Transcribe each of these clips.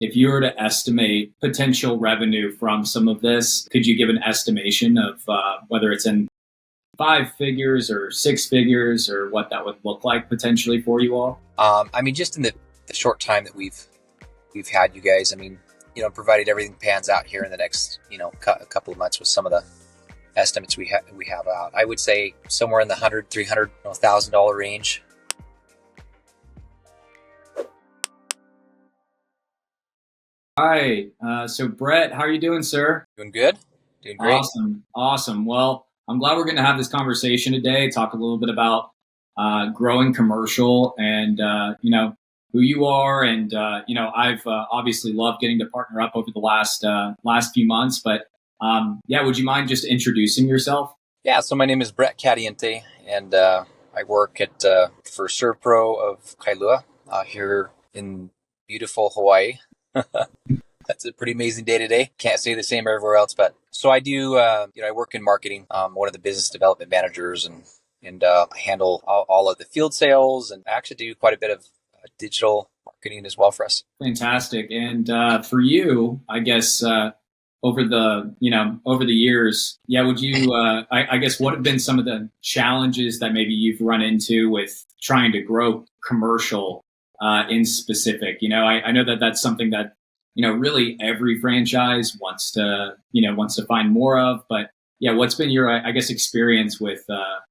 if you were to estimate potential revenue from some of this, could you give an estimation of whether it's in five figures or six figures, or what that would look like potentially for you all? I mean, just in the short time that we've had you guys, I mean, provided everything pans out here in the next, a couple of months with some of the estimates we have out, I would say somewhere in the $100,000-$300,000 range. Hi. So Brett, how are you doing, sir? Doing good. Doing great. Awesome. Well, I'm glad we're going to have this conversation today, talk a little bit about growing commercial and, who you are. And, I've obviously loved getting to partner up over the last few months. But, would you mind just introducing yourself? Yeah, so my name is Brett Cadiente, and I work at for Servpro of Kailua here in beautiful Hawaii. That's a pretty amazing day today. Can't say the same everywhere else, but so I do. I work in marketing. I'm one of the business development managers, and I handle all of the field sales, and I actually do quite a bit of digital marketing as well for us. Fantastic. And for you, I guess over the years, would you? I guess what have been some of the challenges that maybe you've run into with trying to grow commercial in specific? I know that that's something that really every franchise wants to find more of. But what's been your, I guess, experience with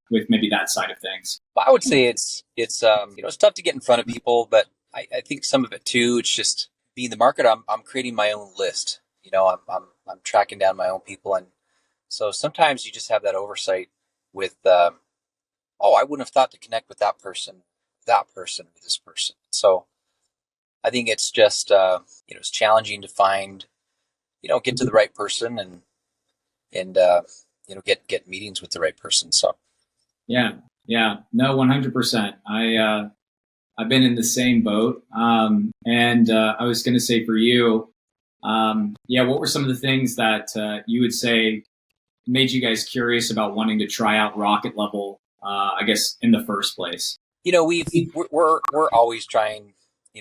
maybe that side of things? Well, I would say it's tough to get in front of people, but I think some of it too, it's just being the marketer. I'm creating my own list. I'm tracking down my own people, and so sometimes you just have that oversight with, I wouldn't have thought to connect with that person, with this person. So I think it's just, it's challenging to find, get to the right person and get meetings with the right person. So. Yeah. No, 100%. I've been in the same boat. And I was going to say for you, what were some of the things that you would say made you guys curious about wanting to try out RocketLevel, I guess, in the first place? We're always trying,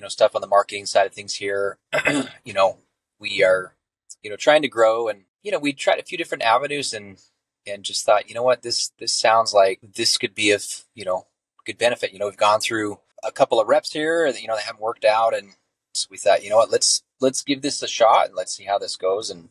stuff on the marketing side of things here. We are, trying to grow, and, we tried a few different avenues and just thought, what, this sounds like this could be of, good benefit. We've gone through a couple of reps here that, that haven't worked out. And so we thought, what, let's give this a shot and let's see how this goes. And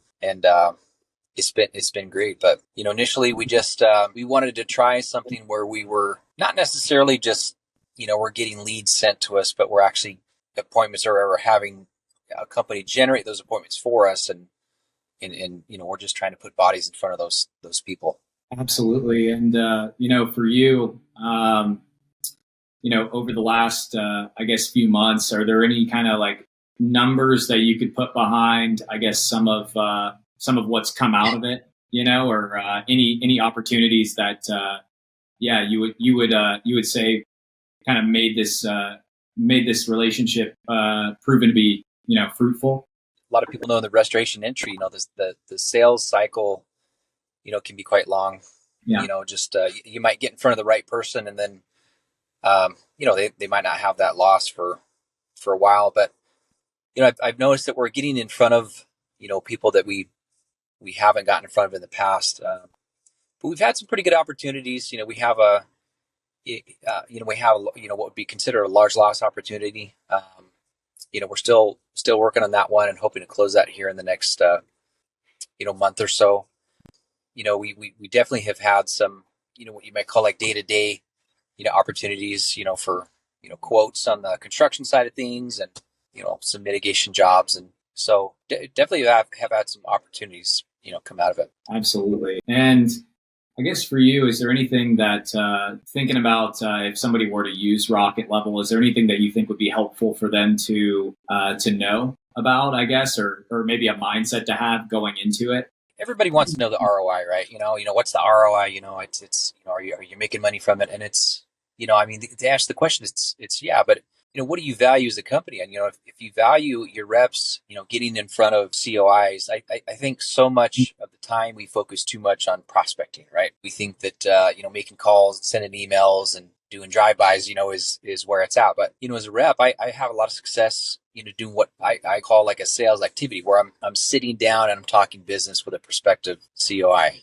it's been great. But, initially we just, we wanted to try something where we were not necessarily just, we're getting leads sent to us, but we're actually appointments, or we're having a company generate those appointments for us. And we're just trying to put bodies in front of those people. Absolutely. And, for you, over the last, I guess, few months, are there any kind of like numbers that you could put behind, I guess, some of what's come out of it, or any opportunities that, you would say kind of made this relationship proven to be, fruitful? A lot of people know the restoration entry, the sales cycle, can be quite long. Yeah. You might get in front of the right person, and then, they might not have that loss for a while. But, I've noticed that we're getting in front of, people that we haven't gotten in front of in the past. But we've had some pretty good opportunities. We have what would be considered a large loss opportunity. We're still working on that one and hoping to close that here in the next, month or so. We definitely have had some, what you might call like day-to-day, opportunities, for, quotes on the construction side of things, and, some mitigation jobs. And so definitely have had some opportunities, come out of it. Absolutely. And I guess for you, is there anything that, thinking about if somebody were to use RocketLevel, is there anything that you think would be helpful for them to know about, I guess, or maybe a mindset to have going into it? Everybody wants to know the ROI, right? What's the ROI? It's are you making money from it? And it's, to ask the question, it's yeah, but what do you value as a company? And, if you value your reps, getting in front of COIs, I think so much of the time we focus too much on prospecting, right? We think that, making calls, sending emails, and doing drive-bys, is where it's at. But, as a rep, I have a lot of success, doing what I call like a sales activity where I'm sitting down and I'm talking business with a prospective COI,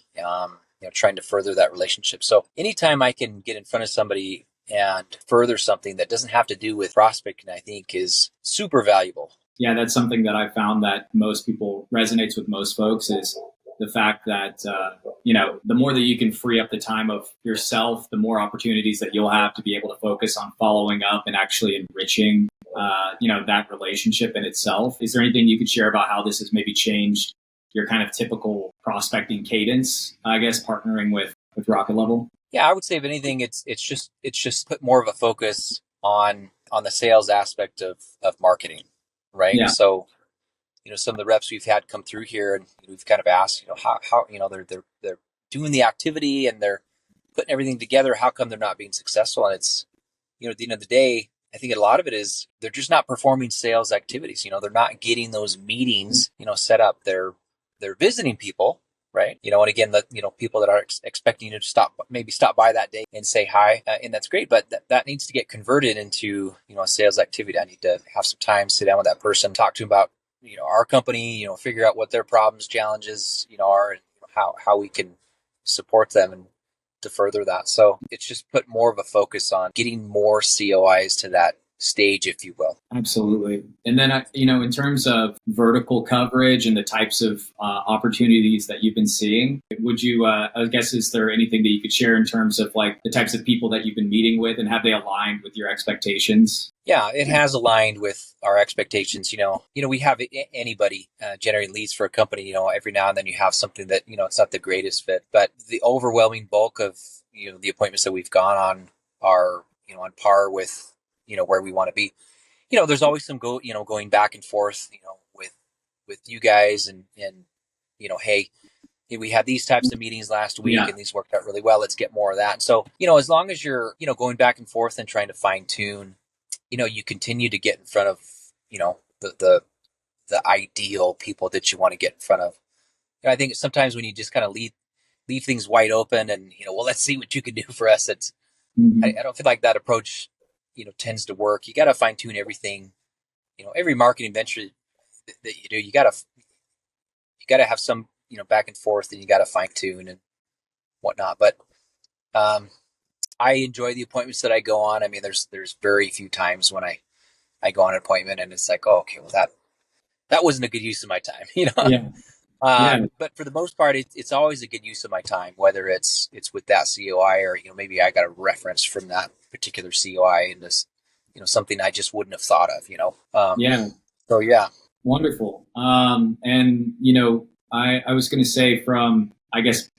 trying to further that relationship. So anytime I can get in front of somebody and further something that doesn't have to do with prospecting, I think is super valuable. Yeah, that's something that I found that most people resonates with most folks is the fact that, the more that you can free up the time of yourself, the more opportunities that you'll have to be able to focus on following up and actually enriching, that relationship in itself. Is there anything you could share about how this has maybe changed your kind of typical prospecting cadence, I guess, partnering with RocketLevel? Yeah, I would say if anything, it's just put more of a focus on the sales aspect of marketing, right? Yeah. So, some of the reps we've had come through here, and we've kind of asked, how they're doing the activity and they're putting everything together. How come they're not being successful? And it's, at the end of the day, I think a lot of it is they're just not performing sales activities. They're not getting those meetings, set up. They're visiting people, right? And again, people that are expecting you to stop by that day and say hi, and that's great, but that needs to get converted into, a sales activity. I need to have some time, sit down with that person, talk to them about, our company, figure out what their problems, challenges, are, and how we can support them and to further that. So it's just put more of a focus on getting more COIs to that stage, if you will. Absolutely. And then, in terms of vertical coverage and the types of opportunities that you've been seeing, would you, I guess, is there anything that you could share in terms of like the types of people that you've been meeting with, and have they aligned with your expectations? Yeah, it has aligned with our expectations. We have anybody generate leads for a company, every now and then you have something that, it's not the greatest fit, but the overwhelming bulk of, the appointments that we've gone on are, on par with, where we want to be. There's always some going back and forth, with you guys and, hey, we had these types of meetings last week and these worked out really well. Let's get more of that. So, as long as you're, going back and forth and trying to fine tune, you continue to get in front of, the ideal people that you want to get in front of. And I think sometimes when you just kind of leave things wide open and, well, let's see what you can do for us. It's, I don't feel like that approach, tends to work. You got to fine tune everything, every marketing venture that you do, you got to have some, back and forth, and you got to fine tune and whatnot. But, I enjoy the appointments that I go on. I mean, there's very few times when I go on an appointment and it's like, oh, okay, well that wasn't a good use of my time, But for the most part, it's always a good use of my time, whether it's with that COI or, maybe I got a reference from that particular COI and this, something I just wouldn't have thought of, So, yeah. Wonderful. I was going to say from, I guess,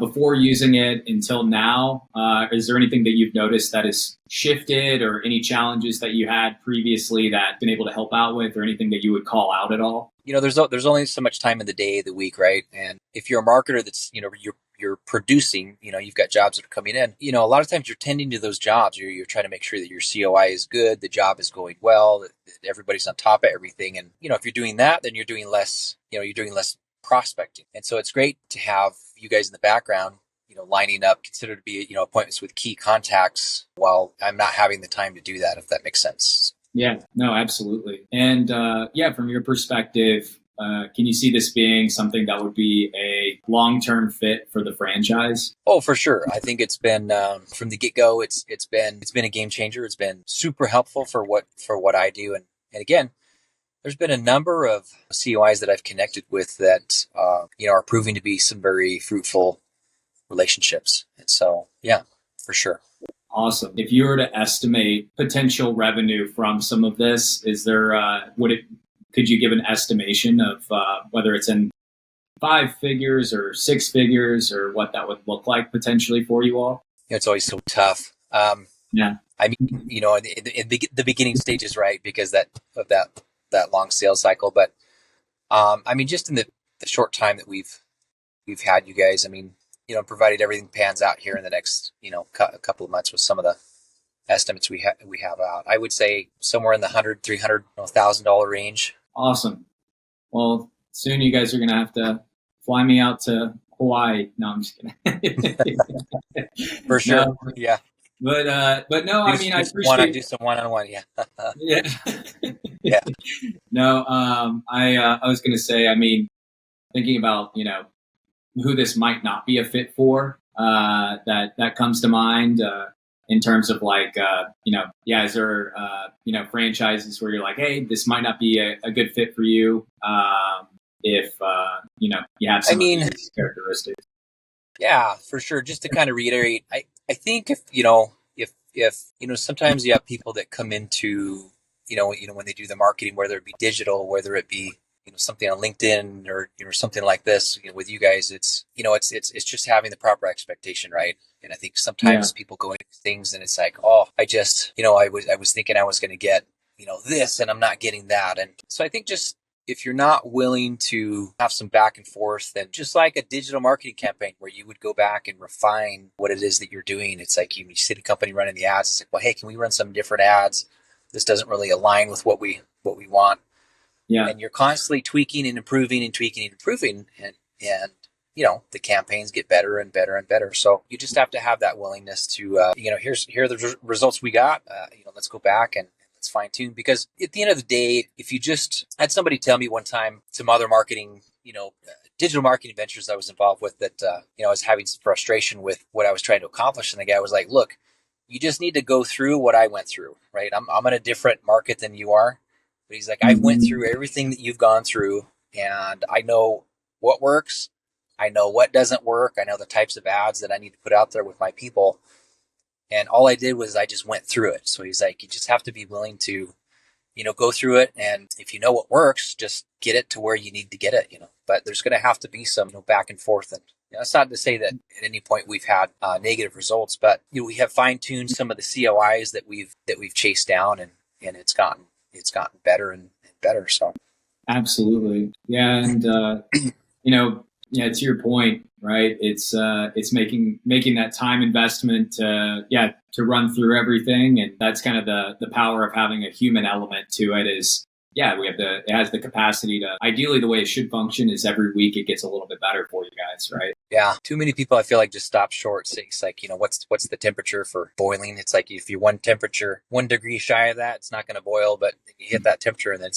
before using it until now, is there anything that you've noticed that has shifted, or any challenges that you had previously that been able to help out with, or anything that you would call out at all? There's only so much time in the day, the week, right? And if you're a marketer that's, you're producing, you've got jobs that are coming in, a lot of times you're tending to those jobs. You're trying to make sure that your COI is good, the job is going well, that everybody's on top of everything. And, if you're doing that, then you're doing less prospecting. And so it's great to have you guys in the background, lining up, considered to be, appointments with key contacts while I'm not having the time to do that, if that makes sense. Yeah, no, absolutely. And from your perspective, can you see this being something that would be a long-term fit for the franchise? Oh, for sure. I think it's been from the get-go. It's been a game changer. It's been super helpful for what I do. And again, there's been a number of COIs that I've connected with that are proving to be some very fruitful relationships. And so, yeah, for sure. Awesome. If you were to estimate potential revenue from some of this, is there could you give an estimation of whether it's in 5 figures or 6 figures, or what that would look like potentially for you all? It's always so tough. Yeah. I mean, in the beginning stages, right? Because of that long sales cycle. But I mean, just in the short time that we've had you guys, I mean, provided everything pans out here in the next, a couple of months with some of the estimates we have out, I would say somewhere in the $100,000-$300,000 range. Awesome. Well, soon you guys are going to have to fly me out to Hawaii. No, I'm just kidding. For sure. No, yeah. But no, I mean, I appreciate want to do some one-on-one. Yeah. Yeah. Yeah. No, I was going to say, I mean, thinking about, who this might not be a fit for, that comes to mind, in terms of like, yeah, is there, franchises where you're like, hey, this might not be a good fit for you, if, you have I some of mean, these characteristics. yeah, for sure. Just to kind of reiterate, I think if sometimes you have people that come into, when they do the marketing, whether it be digital, whether it be, something on LinkedIn or, something like this, with you guys, it's just having the proper expectation, right? And I think Yeah. sometimes people go into things and it's like, oh, I just, I was thinking I was going to get, this and I'm not getting that. And so I think just, if you're not willing to have some back and forth, then just like a digital marketing campaign where you would go back and refine what it is that you're doing. It's like you see the company running the ads. It's like, well, hey, can we run some different ads? This doesn't really align with what we want. Yeah. And you're constantly tweaking and improving and tweaking and improving. And the campaigns get better and better and better. So you just have to have that willingness to, here are the results we got. Let's go back and let's fine tune. Because at the end of the day, if you just had somebody tell me one time, some other marketing, digital marketing ventures I was involved with, that, I was having some frustration with what I was trying to accomplish. And the guy was like, look, you just need to go through what I went through, right? I'm in a different market than you are. But he's like, I went Mm-hmm. through everything that you've gone through, and I know what works. I know what doesn't work. I know the types of ads that I need to put out there with my people. And all I did was I just went through it. So he's like, you just have to be willing to, go through it. And if you know what works, just get it to where you need to get it, But there's going to have to be some, back and forth. And that's not to say that at any point we've had negative results, but we have fine tuned some of the COIs that we've chased down, and it's gotten better and better. So Absolutely. Yeah. And, yeah, to your point, right? It's making that time investment to run through everything. And that's kind of the power of having a human element to it is, yeah, it has the capacity to, ideally the way it should function is every week it gets a little bit better for you guys, right? yeah, too many people I feel like just stop short. It's like, what's the temperature for boiling? It's like if you're 1 degree shy of that, it's not going to boil, but you hit that temperature and then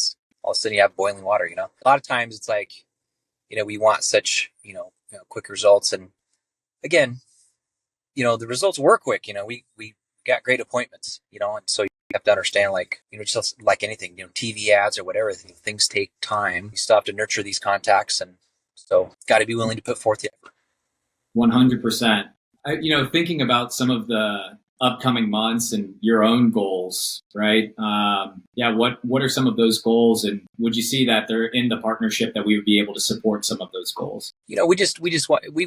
all of a sudden you have boiling water, A lot of times it's like, we want such, quick results. And again, the results were quick. We got great appointments, and so you have to understand, like, just like anything, TV ads or whatever, things take time. You still have to nurture these contacts. And so got to be willing to put forth the effort. 100%. Thinking about some of the upcoming months and your own goals, right? Yeah. What are some of those goals, and would you see that they're in the partnership that we would be able to support some of those goals? We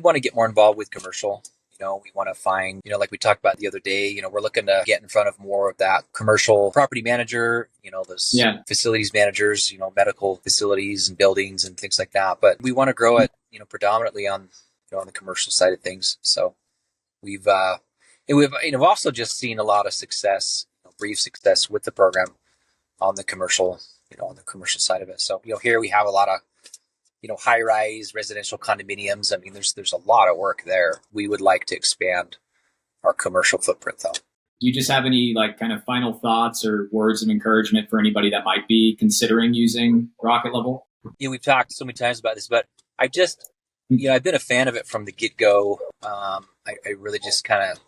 want to get more involved with commercial. We want to find, like we talked about the other day, we're looking to get in front of more of that commercial property manager, those facilities managers, medical facilities and buildings and things like that. But we want to grow it, predominantly on the commercial side of things. So we've also just seen a lot of success, brief success with the program on the commercial, on the commercial side of it. So, here we have a lot of, high-rise residential condominiums. I mean, there's a lot of work there. We would like to expand our commercial footprint, though. Do you just have any like kind of final thoughts or words of encouragement for anybody that might be considering using RocketLevel? We've talked so many times about this, but I've been a fan of it from the get-go. I really just kind of,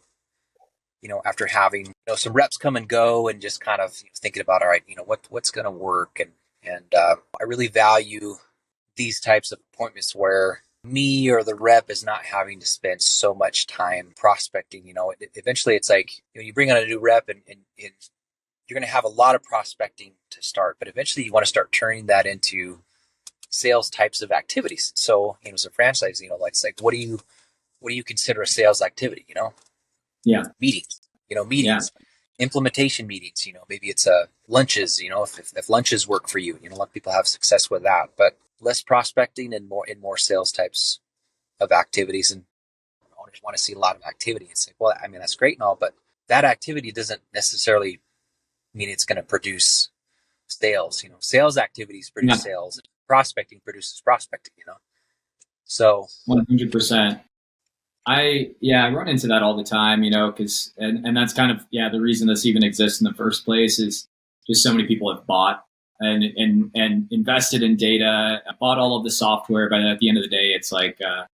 after having some reps come and go and just kind of thinking about, all right, what's going to work, and I really value these types of appointments where me or the rep is not having to spend so much time prospecting. Eventually it's like, you bring on a new rep and you're going to have a lot of prospecting to start, but eventually you want to start turning that into sales types of activities. So, as a franchise, it's like, what do you consider a sales activity? Yeah. Meetings, implementation meetings, maybe it's lunches, if lunches work for you, a lot of people have success with that, but less prospecting and more sales types of activities. And owners want to see a lot of activity. It's like, well, I mean, that's great and all, but that activity doesn't necessarily mean it's going to produce sales. Sales activities produce sales, and prospecting produces prospecting, So 100%. I run into that all the time, because, and that's kind of, the reason this even exists in the first place is just so many people have bought and invested in data, bought all of the software. But at the end of the day, it's like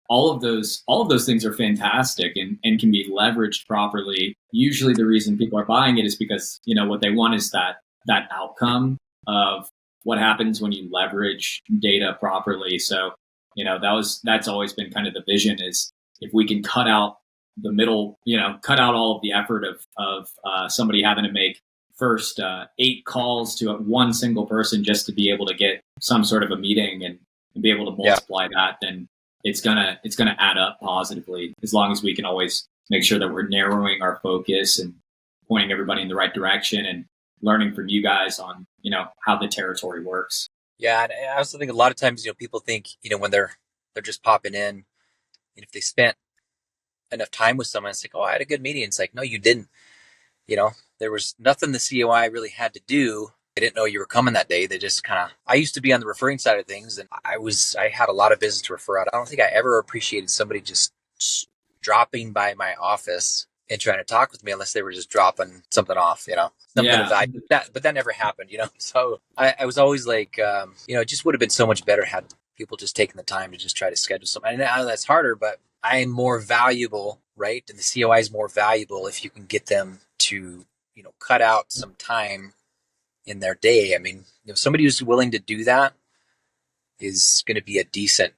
all of those things are fantastic and can be leveraged properly. Usually, the reason people are buying it is because what they want is that outcome of what happens when you leverage data properly. So that's always been kind of the vision, is if we can cut out the middle, cut out all of the effort of somebody having to make first 8 calls to one single person just to be able to get some sort of a meeting and be able to multiply that, then it's gonna add up positively, as long as we can always make sure that we're narrowing our focus and pointing everybody in the right direction and learning from you guys on how the territory works. Yeah, and I also think a lot of times people think when they're just popping in, if they spent enough time with someone, it's like, oh, I had a good meeting. It's like, no, you didn't. There was nothing the COI really had to do. They didn't know you were coming that day. They just I used to be on the referring side of things, and I had a lot of business to refer out. I don't think I ever appreciated somebody just dropping by my office and trying to talk with me unless they were just dropping something off, something of value. But that never happened, So I was always like, it just would have been so much better had people just taken the time to just try to schedule something. And I know that's harder, but I am more valuable, right? And the COI is more valuable if you can get them to, cut out some time in their day. I mean, somebody who's willing to do that is going to be a decent,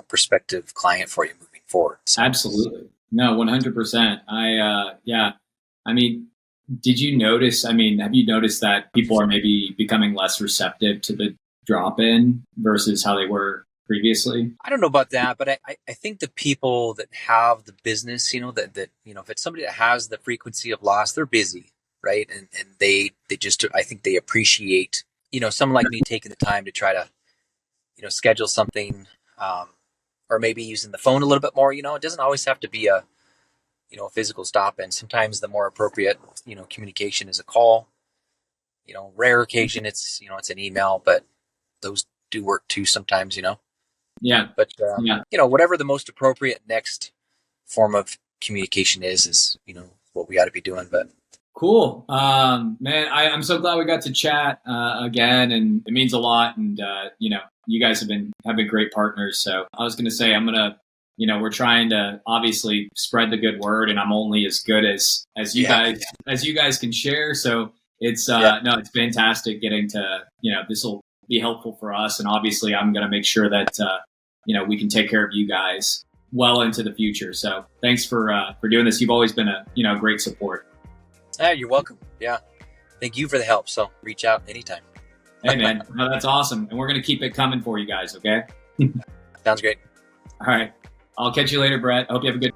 prospective client for you moving forward. So. Absolutely. No, 100%. I mean, did you notice, have you noticed that people are maybe becoming less receptive to the drop-in versus how they were previously? I don't know about that, but I think the people that have the business, that if it's somebody that has the frequency of loss, they're busy, right? And they just, I think they appreciate, someone like me taking the time to try to, schedule something, or maybe using the phone a little bit more. It doesn't always have to be a physical stop in. Sometimes the more appropriate, communication is a call. Rare occasion it's an email, but those do work too sometimes, Yeah. But, whatever the most appropriate next form of communication is, what we ought to be doing. But cool. Man, I'm so glad we got to chat again, and it means a lot. And, you guys have been great partners. So I was going to say, we're trying to obviously spread the good word, and I'm only as good as you guys can share. So it's, it's fantastic getting to, this will be helpful for us. And obviously I'm going to make sure that, we can take care of you guys well into the future. So thanks for doing this. You've always been a great support. You're welcome. Yeah. Thank you for the help. So reach out anytime. Hey man, no, that's awesome. And we're going to keep it coming for you guys. Okay. Sounds great. All right. I'll catch you later, Brett. I hope you have a good